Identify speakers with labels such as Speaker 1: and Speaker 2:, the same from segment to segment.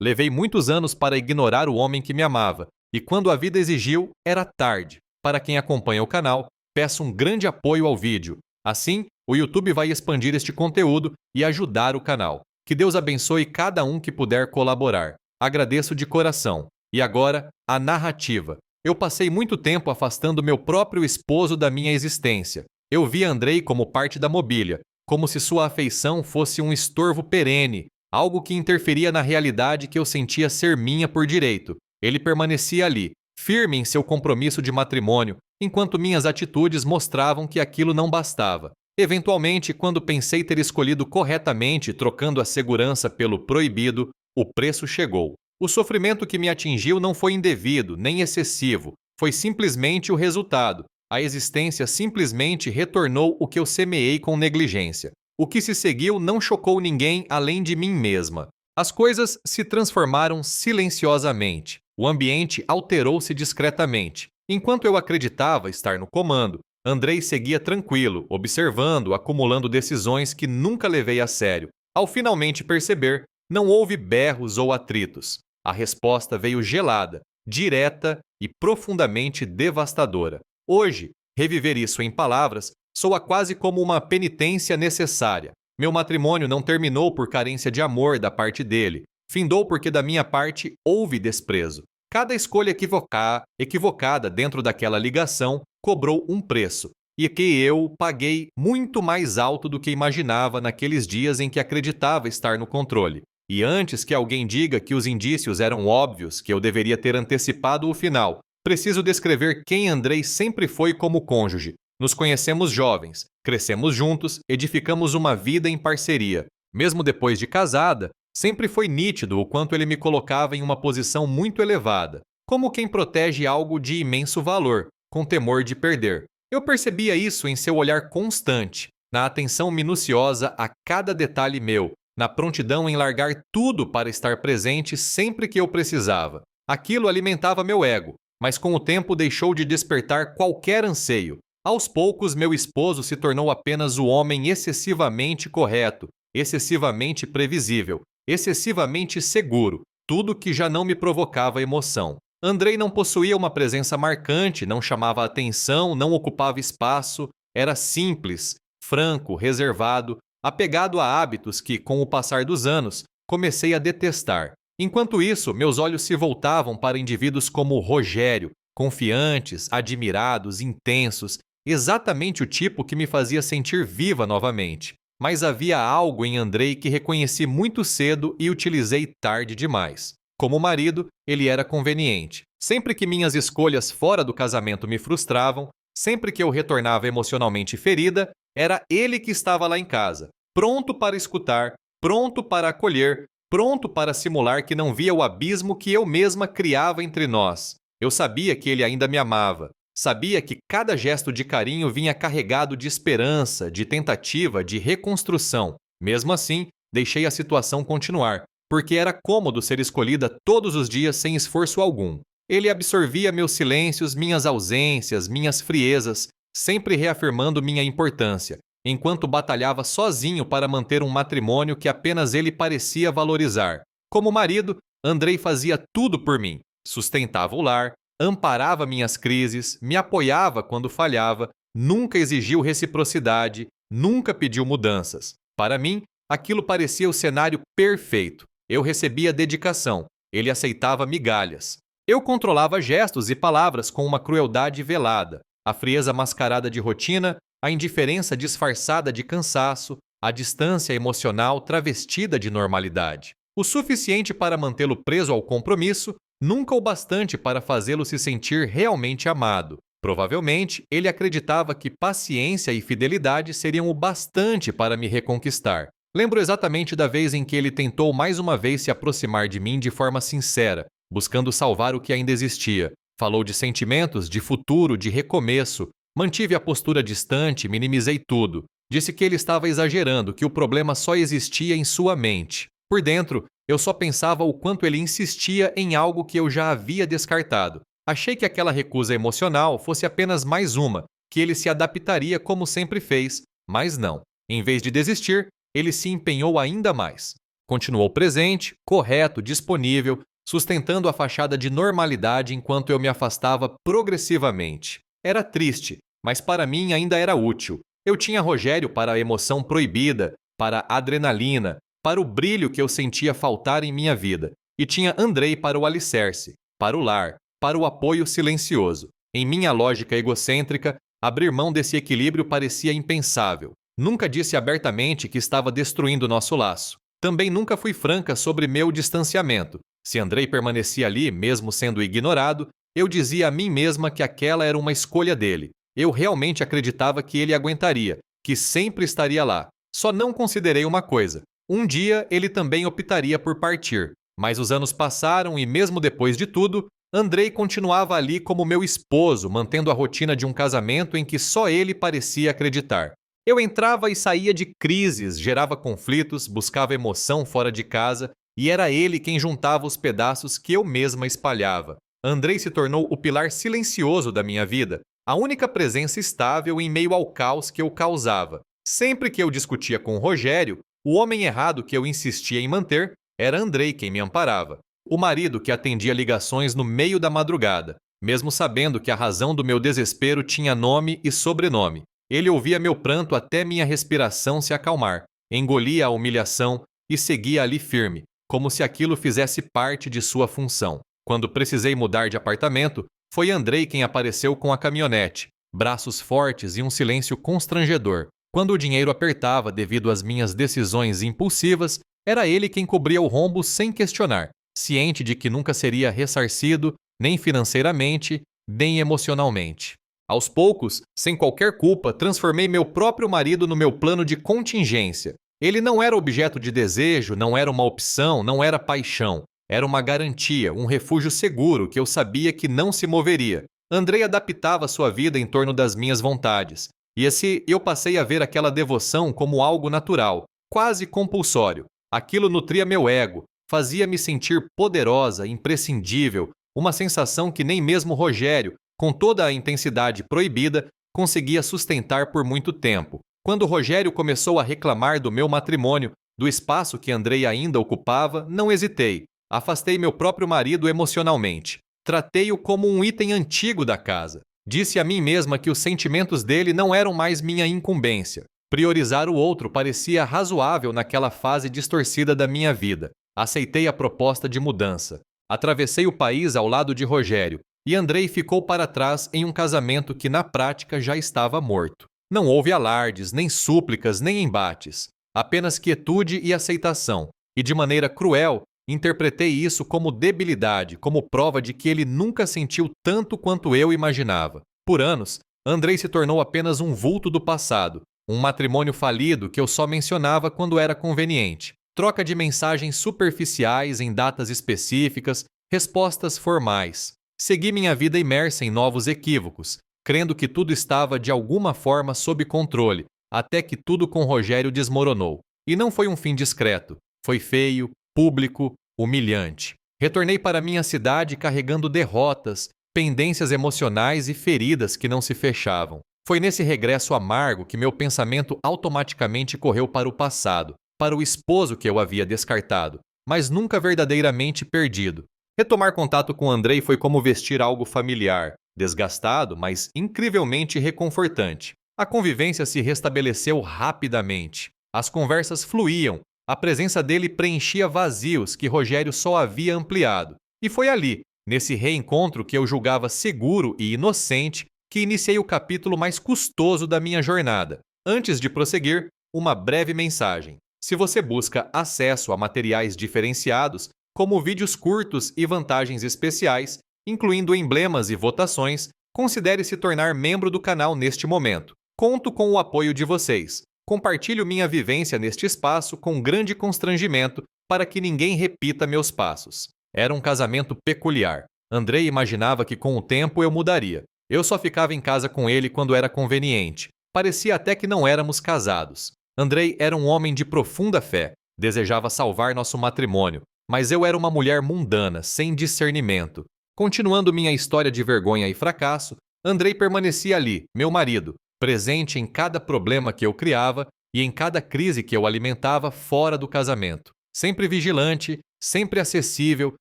Speaker 1: Levei muitos anos para ignorar o homem que me amava, e quando a vida exigiu, era tarde. Para quem acompanha o canal, peço um grande apoio ao vídeo. Assim, o YouTube vai expandir este conteúdo e ajudar o canal. Que Deus abençoe cada um que puder colaborar. Agradeço de coração. E agora, a narrativa. Eu passei muito tempo afastando meu próprio esposo da minha existência. Eu via Andrei como parte da mobília, como se sua afeição fosse um estorvo perene, algo que interferia na realidade que eu sentia ser minha por direito. Ele permanecia ali, firme em seu compromisso de matrimônio, enquanto minhas atitudes mostravam que aquilo não bastava. Eventualmente, quando pensei ter escolhido corretamente, trocando a segurança pelo proibido, o preço chegou. O sofrimento que me atingiu não foi indevido, nem excessivo, foi simplesmente o resultado. A existência simplesmente retornou o que eu semeei com negligência. O que se seguiu não chocou ninguém além de mim mesma. As coisas se transformaram silenciosamente. O ambiente alterou-se discretamente. Enquanto eu acreditava estar no comando, Andrei seguia tranquilo, observando, acumulando decisões que nunca levei a sério. Ao finalmente perceber, não houve berros ou atritos. A resposta veio gelada, direta e profundamente devastadora. Hoje, reviver isso em palavras soa quase como uma penitência necessária. Meu matrimônio não terminou por carência de amor da parte dele. Findou porque da minha parte houve desprezo. Cada escolha equivocada dentro daquela ligação cobrou um preço, e que eu paguei muito mais alto do que imaginava naqueles dias em que acreditava estar no controle. E antes que alguém diga que os indícios eram óbvios, que eu deveria ter antecipado o final, preciso descrever quem Andrei sempre foi como cônjuge. Nos conhecemos jovens, crescemos juntos, edificamos uma vida em parceria. Mesmo depois de casada, sempre foi nítido o quanto ele me colocava em uma posição muito elevada, como quem protege algo de imenso valor, com temor de perder. Eu percebia isso em seu olhar constante, na atenção minuciosa a cada detalhe meu, na prontidão em largar tudo para estar presente sempre que eu precisava. Aquilo alimentava meu ego, mas com o tempo deixou de despertar qualquer anseio. Aos poucos, meu esposo se tornou apenas o homem excessivamente correto, excessivamente previsível, excessivamente seguro, tudo que já não me provocava emoção. Andrei não possuía uma presença marcante, não chamava atenção, não ocupava espaço, era simples, franco, reservado, apegado a hábitos que, com o passar dos anos, comecei a detestar. Enquanto isso, meus olhos se voltavam para indivíduos como Rogério, confiantes, admirados, intensos, exatamente o tipo que me fazia sentir viva novamente. Mas havia algo em Andrei que reconheci muito cedo e utilizei tarde demais. Como marido, ele era conveniente. Sempre que minhas escolhas fora do casamento me frustravam, sempre que eu retornava emocionalmente ferida, era ele que estava lá em casa, pronto para escutar, pronto para acolher, pronto para simular que não via o abismo que eu mesma criava entre nós. Eu sabia que ele ainda me amava. Sabia que cada gesto de carinho vinha carregado de esperança, de tentativa, de reconstrução. Mesmo assim, deixei a situação continuar, porque era cômodo ser escolhida todos os dias sem esforço algum. Ele absorvia meus silêncios, minhas ausências, minhas friezas, sempre reafirmando minha importância, enquanto batalhava sozinho para manter um matrimônio que apenas ele parecia valorizar. Como marido, Andrei fazia tudo por mim. Sustentava o lar, amparava minhas crises, me apoiava quando falhava, nunca exigiu reciprocidade, nunca pediu mudanças. Para mim, aquilo parecia o cenário perfeito. Eu recebia dedicação, ele aceitava migalhas. Eu controlava gestos e palavras com uma crueldade velada, a frieza mascarada de rotina, a indiferença disfarçada de cansaço, a distância emocional travestida de normalidade. O suficiente para mantê-lo preso ao compromisso, nunca o bastante para fazê-lo se sentir realmente amado. Provavelmente, ele acreditava que paciência e fidelidade seriam o bastante para me reconquistar. Lembro exatamente da vez em que ele tentou mais uma vez se aproximar de mim de forma sincera, buscando salvar o que ainda existia. Falou de sentimentos, de futuro, de recomeço. Mantive a postura distante, minimizei tudo. Disse que ele estava exagerando, que o problema só existia em sua mente. Por dentro, eu só pensava o quanto ele insistia em algo que eu já havia descartado. Achei que aquela recusa emocional fosse apenas mais uma, que ele se adaptaria como sempre fez, mas não. Em vez de desistir, ele se empenhou ainda mais. Continuou presente, correto, disponível, sustentando a fachada de normalidade enquanto eu me afastava progressivamente. Era triste, mas para mim ainda era útil. Eu tinha Rogério para a emoção proibida, para a adrenalina, para o brilho que eu sentia faltar em minha vida. E tinha Andrei para o alicerce, para o lar, para o apoio silencioso. Em minha lógica egocêntrica, abrir mão desse equilíbrio parecia impensável. Nunca disse abertamente que estava destruindo nosso laço. Também nunca fui franca sobre meu distanciamento. Se Andrei permanecia ali, mesmo sendo ignorado, eu dizia a mim mesma que aquela era uma escolha dele. Eu realmente acreditava que ele aguentaria, que sempre estaria lá. Só não considerei uma coisa. Um dia ele também optaria por partir. Mas os anos passaram e, mesmo depois de tudo, Andrei continuava ali como meu esposo, mantendo a rotina de um casamento em que só ele parecia acreditar. Eu entrava e saía de crises, gerava conflitos, buscava emoção fora de casa, e era ele quem juntava os pedaços que eu mesma espalhava. Andrei se tornou o pilar silencioso da minha vida, a única presença estável em meio ao caos que eu causava. Sempre que eu discutia com Rogério, o homem errado que eu insistia em manter era Andrei quem me amparava. O marido que atendia ligações no meio da madrugada, mesmo sabendo que a razão do meu desespero tinha nome e sobrenome. Ele ouvia meu pranto até minha respiração se acalmar, engolia a humilhação e seguia ali firme, como se aquilo fizesse parte de sua função. Quando precisei mudar de apartamento, foi Andrei quem apareceu com a caminhonete, braços fortes e um silêncio constrangedor. Quando o dinheiro apertava devido às minhas decisões impulsivas, era ele quem cobria o rombo sem questionar, ciente de que nunca seria ressarcido, nem financeiramente, nem emocionalmente. Aos poucos, sem qualquer culpa, transformei meu próprio marido no meu plano de contingência. Ele não era objeto de desejo, não era uma opção, não era paixão. Era uma garantia, um refúgio seguro que eu sabia que não se moveria. Andrei adaptava sua vida em torno das minhas vontades. E assim eu passei a ver aquela devoção como algo natural, quase compulsório. Aquilo nutria meu ego, fazia-me sentir poderosa, imprescindível, uma sensação que nem mesmo Rogério, com toda a intensidade proibida, conseguia sustentar por muito tempo. Quando Rogério começou a reclamar do meu matrimônio, do espaço que Andrei ainda ocupava, não hesitei. Afastei meu próprio marido emocionalmente. Tratei-o como um item antigo da casa. Disse a mim mesma que os sentimentos dele não eram mais minha incumbência. Priorizar o outro parecia razoável naquela fase distorcida da minha vida. Aceitei a proposta de mudança. Atravessei o país ao lado de Rogério, e Andrei ficou para trás em um casamento que na prática já estava morto. Não houve alardes, nem súplicas, nem embates. Apenas quietude e aceitação. E de maneira cruel, interpretei isso como debilidade, como prova de que ele nunca sentiu tanto quanto eu imaginava. Por anos, Andrei se tornou apenas um vulto do passado, um matrimônio falido que eu só mencionava quando era conveniente. Troca de mensagens superficiais em datas específicas, respostas formais. Segui minha vida imersa em novos equívocos, crendo que tudo estava de alguma forma sob controle, até que tudo com Rogério desmoronou. E não foi um fim discreto. Foi feio, público, humilhante. Retornei para minha cidade carregando derrotas, pendências emocionais e feridas que não se fechavam. Foi nesse regresso amargo que meu pensamento automaticamente correu para o passado, para o esposo que eu havia descartado, mas nunca verdadeiramente perdido. Retomar contato com Andrei foi como vestir algo familiar, desgastado, mas incrivelmente reconfortante. A convivência se restabeleceu rapidamente. As conversas fluíam. A presença dele preenchia vazios que Rogério só havia ampliado. E foi ali, nesse reencontro que eu julgava seguro e inocente, que iniciei o capítulo mais custoso da minha jornada. Antes de prosseguir, uma breve mensagem. Se você busca acesso a materiais diferenciados, como vídeos curtos e vantagens especiais, incluindo emblemas e votações, considere se tornar membro do canal neste momento. Conto com o apoio de vocês. Compartilho minha vivência neste espaço com grande constrangimento para que ninguém repita meus passos. Era um casamento peculiar. Andrei imaginava que com o tempo eu mudaria. Eu só ficava em casa com ele quando era conveniente. Parecia até que não éramos casados. Andrei era um homem de profunda fé. Desejava salvar nosso matrimônio. Mas eu era uma mulher mundana, sem discernimento. Continuando minha história de vergonha e fracasso, Andrei permanecia ali, meu marido, presente em cada problema que eu criava e em cada crise que eu alimentava fora do casamento. sempre vigilante, sempre acessível,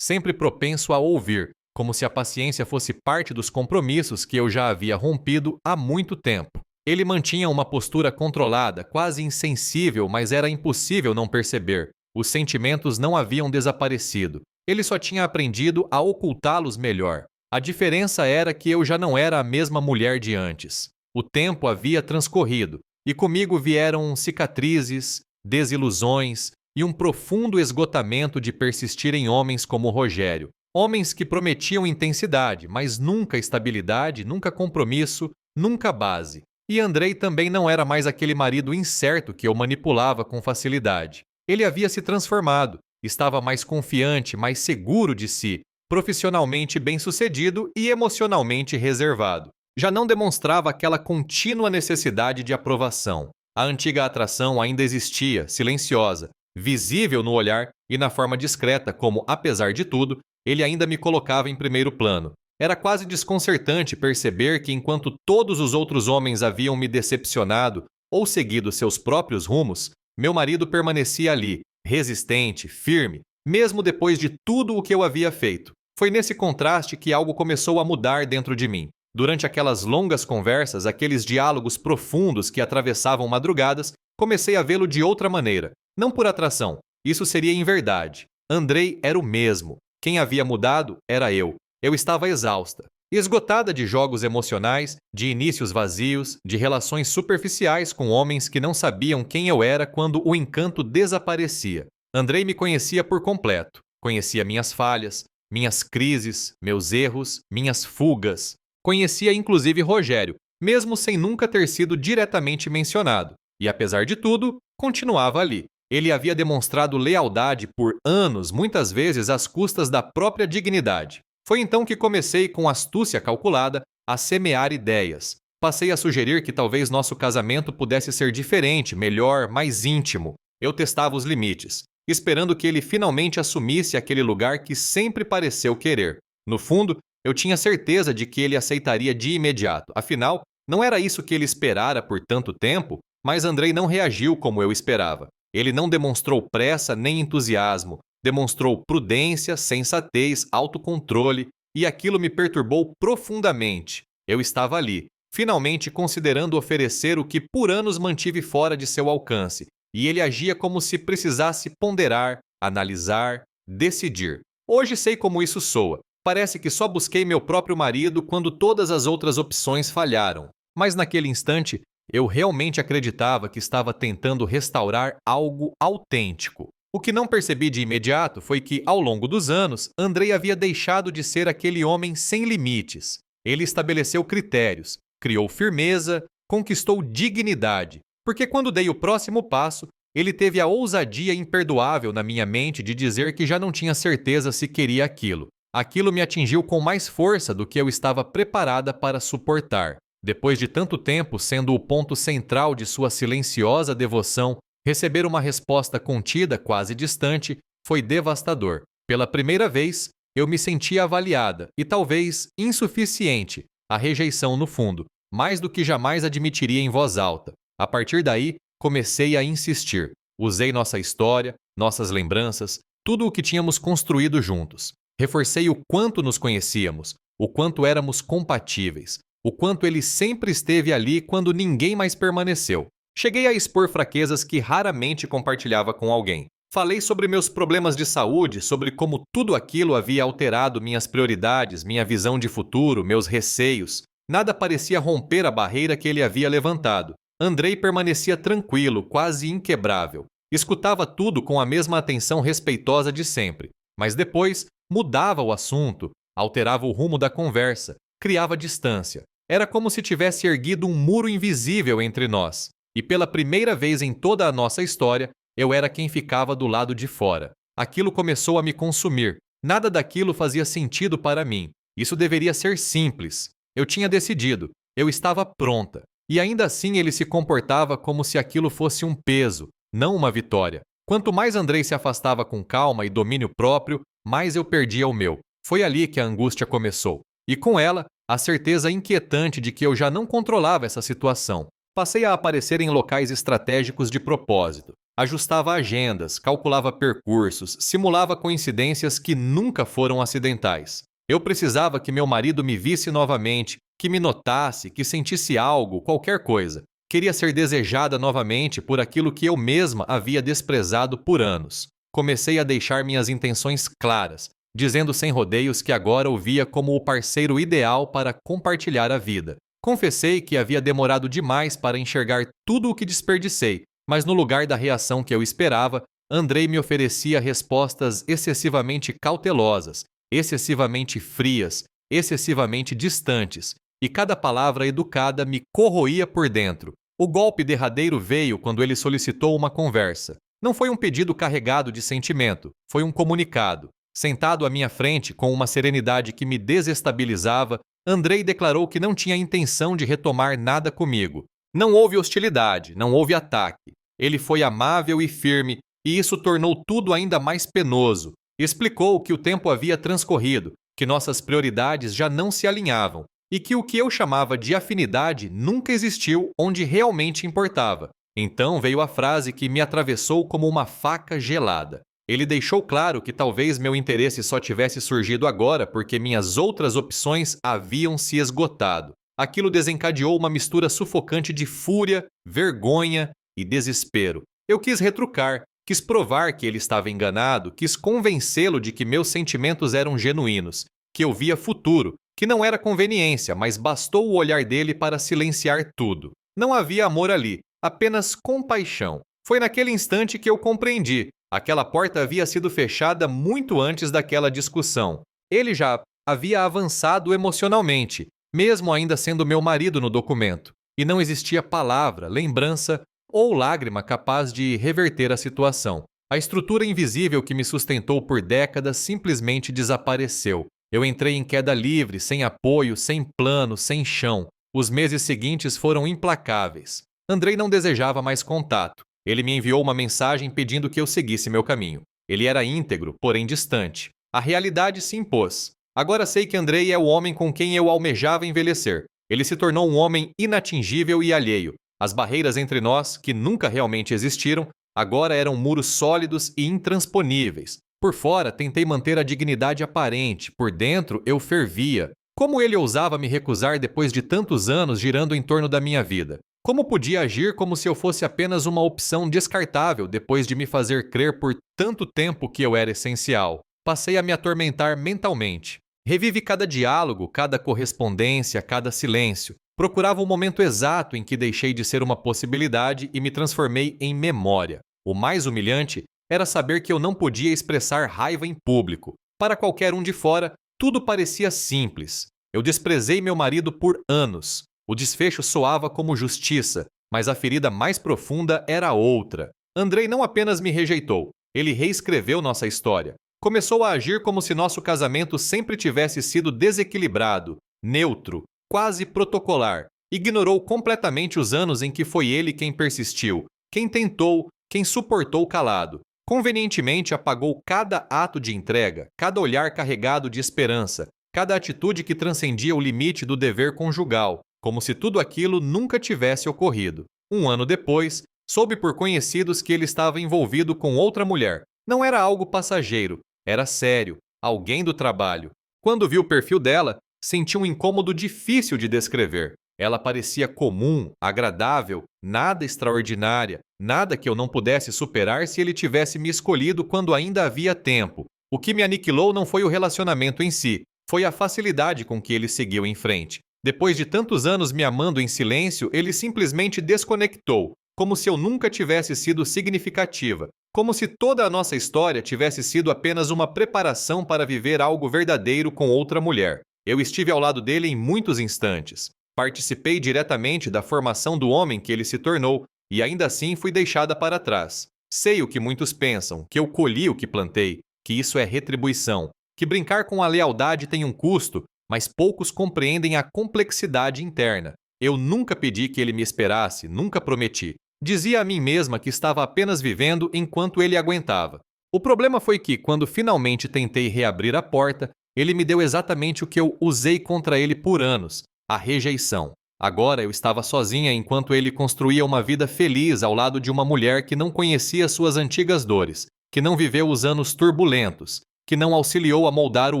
Speaker 1: sempre propenso a ouvir, como se a paciência fosse parte dos compromissos que eu já havia rompido há muito tempo. Ele mantinha uma postura controlada, quase insensível, mas era impossível não perceber. Os sentimentos não haviam desaparecido. Ele só tinha aprendido a ocultá-los melhor. A diferença era que eu já não era a mesma mulher de antes. O tempo havia transcorrido, e comigo vieram cicatrizes, desilusões e um profundo esgotamento de persistir em homens como Rogério. Homens que prometiam intensidade, mas nunca estabilidade, nunca compromisso, nunca base. E Andrei também não era mais aquele marido incerto que eu manipulava com facilidade. Ele havia se transformado, estava mais confiante, mais seguro de si, profissionalmente bem-sucedido e emocionalmente reservado. Já não demonstrava aquela contínua necessidade de aprovação. A antiga atração ainda existia, silenciosa, visível no olhar e na forma discreta como, apesar de tudo, ele ainda me colocava em primeiro plano. Era quase desconcertante perceber que, enquanto todos os outros homens haviam me decepcionado ou seguido seus próprios rumos, meu marido permanecia ali, resistente, firme, mesmo depois de tudo o que eu havia feito. Foi nesse contraste que algo começou a mudar dentro de mim. Durante aquelas longas conversas, aqueles diálogos profundos que atravessavam madrugadas, comecei a vê-lo de outra maneira. Não por atração, isso seria inverdade. Andrei era o mesmo. Quem havia mudado era eu. Eu estava exausta, esgotada de jogos emocionais, de inícios vazios, de relações superficiais com homens que não sabiam quem eu era quando o encanto desaparecia. Andrei me conhecia por completo. Conhecia minhas falhas, minhas crises, meus erros, minhas fugas. Conhecia inclusive Rogério, mesmo sem nunca ter sido diretamente mencionado. E apesar de tudo, continuava ali. Ele havia demonstrado lealdade por anos, muitas vezes às custas da própria dignidade. Foi então que comecei, com astúcia calculada, a semear ideias. Passei a sugerir que talvez nosso casamento pudesse ser diferente, melhor, mais íntimo. Eu testava os limites, esperando que ele finalmente assumisse aquele lugar que sempre pareceu querer. No fundo, eu tinha certeza de que ele aceitaria de imediato. Afinal, não era isso que ele esperara por tanto tempo, mas Andrei não reagiu como eu esperava. Ele não demonstrou pressa nem entusiasmo. Demonstrou prudência, sensatez, autocontrole, e aquilo me perturbou profundamente. Eu estava ali, finalmente considerando oferecer o que por anos mantive fora de seu alcance, e ele agia como se precisasse ponderar, analisar, decidir. Hoje sei como isso soa. Parece que só busquei meu próprio marido quando todas as outras opções falharam. Mas naquele instante, eu realmente acreditava que estava tentando restaurar algo autêntico. O que não percebi de imediato foi que, ao longo dos anos, Andrei havia deixado de ser aquele homem sem limites. Ele estabeleceu critérios, criou firmeza, conquistou dignidade, porque quando dei o próximo passo, ele teve a ousadia imperdoável na minha mente de dizer que já não tinha certeza se queria aquilo. Aquilo me atingiu com mais força do que eu estava preparada para suportar. Depois de tanto tempo sendo o ponto central de sua silenciosa devoção, receber uma resposta contida, quase distante, foi devastador. Pela primeira vez, eu me senti avaliada e talvez insuficiente, a rejeição no fundo, mais do que jamais admitiria em voz alta. A partir daí, comecei a insistir. Usei nossa história, nossas lembranças, tudo o que tínhamos construído juntos. Reforcei o quanto nos conhecíamos, o quanto éramos compatíveis, o quanto ele sempre esteve ali quando ninguém mais permaneceu. Cheguei a expor fraquezas que raramente compartilhava com alguém. Falei sobre meus problemas de saúde, sobre como tudo aquilo havia alterado minhas prioridades, minha visão de futuro, meus receios. Nada parecia romper a barreira que ele havia levantado. Andrei permanecia tranquilo, quase inquebrável. Escutava tudo com a mesma atenção respeitosa de sempre. Mas depois, mudava o assunto, alterava o rumo da conversa, criava distância. Era como se tivesse erguido um muro invisível entre nós. E pela primeira vez em toda a nossa história, eu era quem ficava do lado de fora. Aquilo começou a me consumir. Nada daquilo fazia sentido para mim. Isso deveria ser simples. Eu tinha decidido. Eu estava pronta. E ainda assim ele se comportava como se aquilo fosse um peso, não uma vitória. Quanto mais Andrei se afastava com calma e domínio próprio, mais eu perdia o meu. Foi ali que a angústia começou. E com ela, a certeza inquietante de que eu já não controlava essa situação. Passei a aparecer em locais estratégicos de propósito. Ajustava agendas, calculava percursos, simulava coincidências que nunca foram acidentais. Eu precisava que meu marido me visse novamente, que me notasse, que sentisse algo, qualquer coisa. Queria ser desejada novamente por aquilo que eu mesma havia desprezado por anos. Comecei a deixar minhas intenções claras, dizendo sem rodeios que agora o via como o parceiro ideal para compartilhar a vida. Confessei que havia demorado demais para enxergar tudo o que desperdicei, mas no lugar da reação que eu esperava, Andrei me oferecia respostas excessivamente cautelosas, excessivamente frias, excessivamente distantes, e cada palavra educada me corroía por dentro. O golpe derradeiro veio quando ele solicitou uma conversa. Não foi um pedido carregado de sentimento, foi um comunicado. Sentado à minha frente, com uma serenidade que me desestabilizava, Andrei declarou que não tinha intenção de retomar nada comigo. Não houve hostilidade, não houve ataque. Ele foi amável e firme, e isso tornou tudo ainda mais penoso. Explicou que o tempo havia transcorrido, que nossas prioridades já não se alinhavam, e que o que eu chamava de afinidade nunca existiu onde realmente importava. Então veio a frase que me atravessou como uma faca gelada. Ele deixou claro que talvez meu interesse só tivesse surgido agora porque minhas outras opções haviam se esgotado. Aquilo desencadeou uma mistura sufocante de fúria, vergonha e desespero. Eu quis retrucar, quis provar que ele estava enganado, quis convencê-lo de que meus sentimentos eram genuínos, que eu via futuro, que não era conveniência, mas bastou o olhar dele para silenciar tudo. Não havia amor ali, apenas compaixão. Foi naquele instante que eu compreendi. Aquela porta havia sido fechada muito antes daquela discussão. Ele já havia avançado emocionalmente, mesmo ainda sendo meu marido no documento, e não existia palavra, lembrança ou lágrima capaz de reverter a situação. A estrutura invisível que me sustentou por décadas simplesmente desapareceu. Eu entrei em queda livre, sem apoio, sem plano, sem chão. Os meses seguintes foram implacáveis. Andrei não desejava mais contato. Ele me enviou uma mensagem pedindo que eu seguisse meu caminho. Ele era íntegro, porém distante. A realidade se impôs. Agora sei que Andrei é o homem com quem eu almejava envelhecer. Ele se tornou um homem inatingível e alheio. As barreiras entre nós, que nunca realmente existiram, agora eram muros sólidos e intransponíveis. Por fora, tentei manter a dignidade aparente, por dentro, eu fervia. Como ele ousava me recusar depois de tantos anos girando em torno da minha vida? Como podia agir como se eu fosse apenas uma opção descartável depois de me fazer crer por tanto tempo que eu era essencial? Passei a me atormentar mentalmente. Revivi cada diálogo, cada correspondência, cada silêncio. Procurava o momento exato em que deixei de ser uma possibilidade e me transformei em memória. O mais humilhante era saber que eu não podia expressar raiva em público. Para qualquer um de fora, tudo parecia simples. Eu desprezei meu marido por anos. O desfecho soava como justiça, mas a ferida mais profunda era outra. Andrei não apenas me rejeitou, ele reescreveu nossa história. Começou a agir como se nosso casamento sempre tivesse sido desequilibrado, neutro, quase protocolar. Ignorou completamente os anos em que foi ele quem persistiu, quem tentou, quem suportou calado. Convenientemente apagou cada ato de entrega, cada olhar carregado de esperança, cada atitude que transcendia o limite do dever conjugal, como se tudo aquilo nunca tivesse ocorrido. Um ano depois, soube por conhecidos que ele estava envolvido com outra mulher. Não era algo passageiro, era sério, alguém do trabalho. Quando vi o perfil dela, senti um incômodo difícil de descrever. Ela parecia comum, agradável, nada extraordinária, nada que eu não pudesse superar se ele tivesse me escolhido quando ainda havia tempo. O que me aniquilou não foi o relacionamento em si, foi a facilidade com que ele seguiu em frente. Depois de tantos anos me amando em silêncio, ele simplesmente desconectou, como se eu nunca tivesse sido significativa, como se toda a nossa história tivesse sido apenas uma preparação para viver algo verdadeiro com outra mulher. Eu estive ao lado dele em muitos instantes. Participei diretamente da formação do homem que ele se tornou e ainda assim fui deixada para trás. Sei o que muitos pensam, que eu colhi o que plantei, que isso é retribuição, que brincar com a lealdade tem um custo, mas poucos compreendem a complexidade interna. Eu nunca pedi que ele me esperasse, nunca prometi. Dizia a mim mesma que estava apenas vivendo enquanto ele aguentava. O problema foi que, quando finalmente tentei reabrir a porta, ele me deu exatamente o que eu usei contra ele por anos: a rejeição. Agora eu estava sozinha enquanto ele construía uma vida feliz ao lado de uma mulher que não conhecia suas antigas dores, que não viveu os anos turbulentos, que não auxiliou a moldar o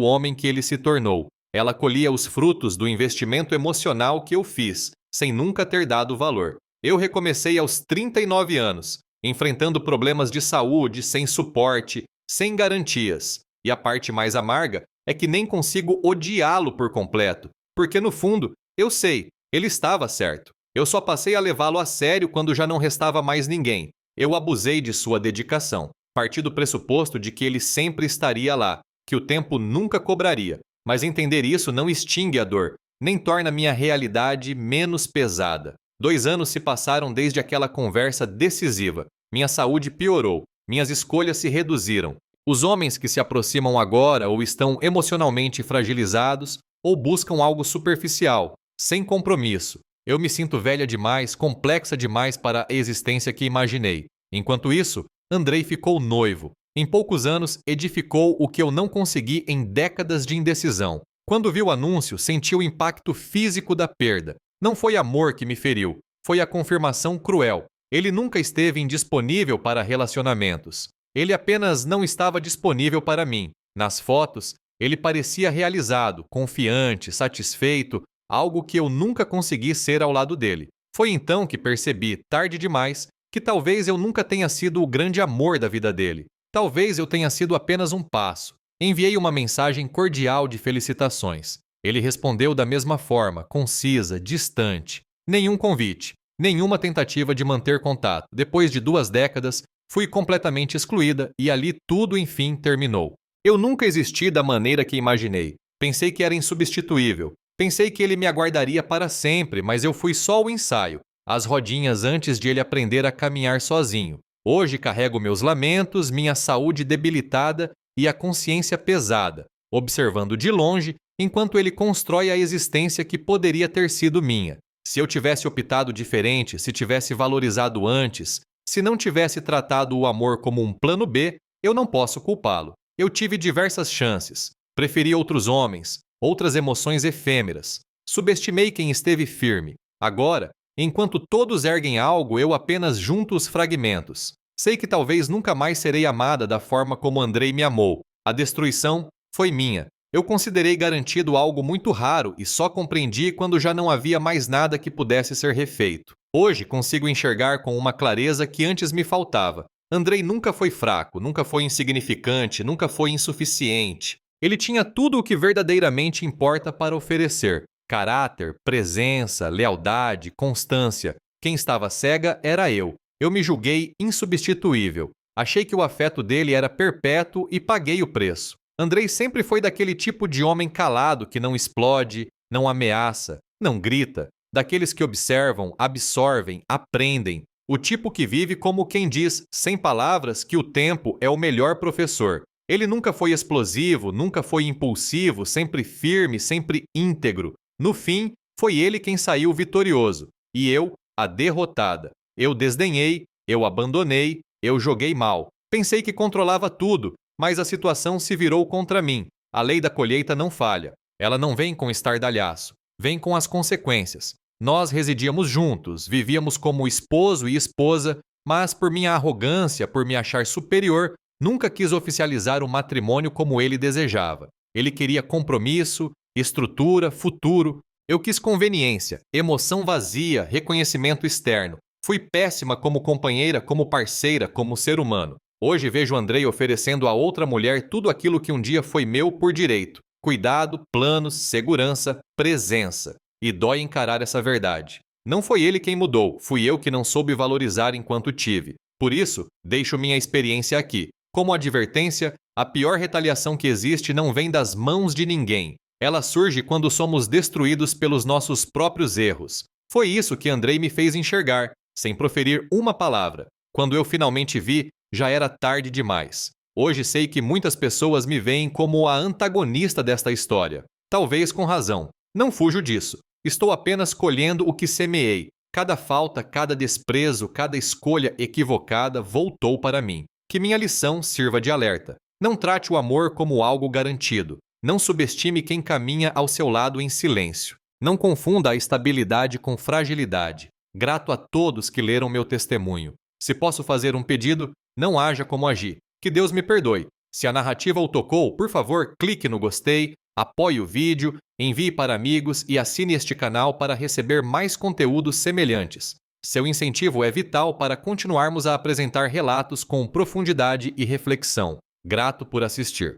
Speaker 1: homem que ele se tornou. Ela colhia os frutos do investimento emocional que eu fiz, sem nunca ter dado valor. Eu recomecei aos 39 anos, enfrentando problemas de saúde, sem suporte, sem garantias. E a parte mais amarga é que nem consigo odiá-lo por completo, porque no fundo, eu sei, ele estava certo. Eu só passei a levá-lo a sério quando já não restava mais ninguém. Eu abusei de sua dedicação. Parti do pressuposto de que ele sempre estaria lá, que o tempo nunca cobraria. Mas entender isso não extingue a dor, nem torna minha realidade menos pesada. 2 anos se passaram desde aquela conversa decisiva. Minha saúde piorou, minhas escolhas se reduziram. Os homens que se aproximam agora ou estão emocionalmente fragilizados ou buscam algo superficial, sem compromisso. Eu me sinto velha demais, complexa demais para a existência que imaginei. Enquanto isso, Andrei ficou noivo. Em poucos anos, edificou o que eu não consegui em décadas de indecisão. Quando vi o anúncio, senti o impacto físico da perda. Não foi amor que me feriu, foi a confirmação cruel. Ele nunca esteve indisponível para relacionamentos. Ele apenas não estava disponível para mim. Nas fotos, ele parecia realizado, confiante, satisfeito, algo que eu nunca consegui ser ao lado dele. Foi então que percebi, tarde demais, que talvez eu nunca tenha sido o grande amor da vida dele. Talvez eu tenha sido apenas um passo. Enviei uma mensagem cordial de felicitações. Ele respondeu da mesma forma, concisa, distante. Nenhum convite, nenhuma tentativa de manter contato. Depois de 2 décadas, fui completamente excluída e ali tudo enfim terminou. Eu nunca existi da maneira que imaginei. Pensei que era insubstituível. Pensei que ele me aguardaria para sempre, mas eu fui só o ensaio, as rodinhas antes de ele aprender a caminhar sozinho. Hoje carrego meus lamentos, minha saúde debilitada e a consciência pesada, observando de longe enquanto ele constrói a existência que poderia ter sido minha. Se eu tivesse optado diferente, se tivesse valorizado antes, se não tivesse tratado o amor como um plano B, eu não posso culpá-lo. Eu tive diversas chances. Preferi outros homens, outras emoções efêmeras. Subestimei quem esteve firme. Agora, enquanto todos erguem algo, eu apenas junto os fragmentos. Sei que talvez nunca mais serei amada da forma como Andrei me amou. A destruição foi minha. Eu considerei garantido algo muito raro e só compreendi quando já não havia mais nada que pudesse ser refeito. Hoje consigo enxergar com uma clareza que antes me faltava. Andrei nunca foi fraco, nunca foi insignificante, nunca foi insuficiente. Ele tinha tudo o que verdadeiramente importa para oferecer. Caráter, presença, lealdade, constância. Quem estava cega era eu. Eu me julguei insubstituível. Achei que o afeto dele era perpétuo e paguei o preço. Andrei sempre foi daquele tipo de homem calado que não explode, não ameaça, não grita. Daqueles que observam, absorvem, aprendem. O tipo que vive como quem diz, sem palavras, que o tempo é o melhor professor. Ele nunca foi explosivo, nunca foi impulsivo, sempre firme, sempre íntegro. No fim, foi ele quem saiu vitorioso. E eu, a derrotada. Eu desdenhei, eu abandonei, eu joguei mal. Pensei que controlava tudo, mas a situação se virou contra mim. A lei da colheita não falha. Ela não vem com estardalhaço, vem com as consequências. Nós residíamos juntos, vivíamos como esposo e esposa, mas por minha arrogância, por me achar superior, nunca quis oficializar o matrimônio como ele desejava. Ele queria compromisso, estrutura, futuro. Eu quis conveniência, emoção vazia, reconhecimento externo. Fui péssima como companheira, como parceira, como ser humano. Hoje vejo Andrei oferecendo a outra mulher tudo aquilo que um dia foi meu por direito. Cuidado, planos, segurança, presença. E dói encarar essa verdade. Não foi ele quem mudou, fui eu que não soube valorizar enquanto tive. Por isso, deixo minha experiência aqui. Como advertência, a pior retaliação que existe não vem das mãos de ninguém. Ela surge quando somos destruídos pelos nossos próprios erros. Foi isso que Andrei me fez enxergar, sem proferir uma palavra. Quando eu finalmente vi, já era tarde demais. Hoje sei que muitas pessoas me veem como a antagonista desta história. Talvez com razão. Não fujo disso. Estou apenas colhendo o que semeei. Cada falta, cada desprezo, cada escolha equivocada voltou para mim. Que minha lição sirva de alerta. Não trate o amor como algo garantido. Não subestime quem caminha ao seu lado em silêncio. Não confunda a estabilidade com fragilidade. Grato a todos que leram meu testemunho. Se posso fazer um pedido, não haja como agir. Que Deus me perdoe. Se a narrativa o tocou, por favor, clique no gostei, apoie o vídeo, envie para amigos e assine este canal para receber mais conteúdos semelhantes. Seu incentivo é vital para continuarmos a apresentar relatos com profundidade e reflexão. Grato por assistir.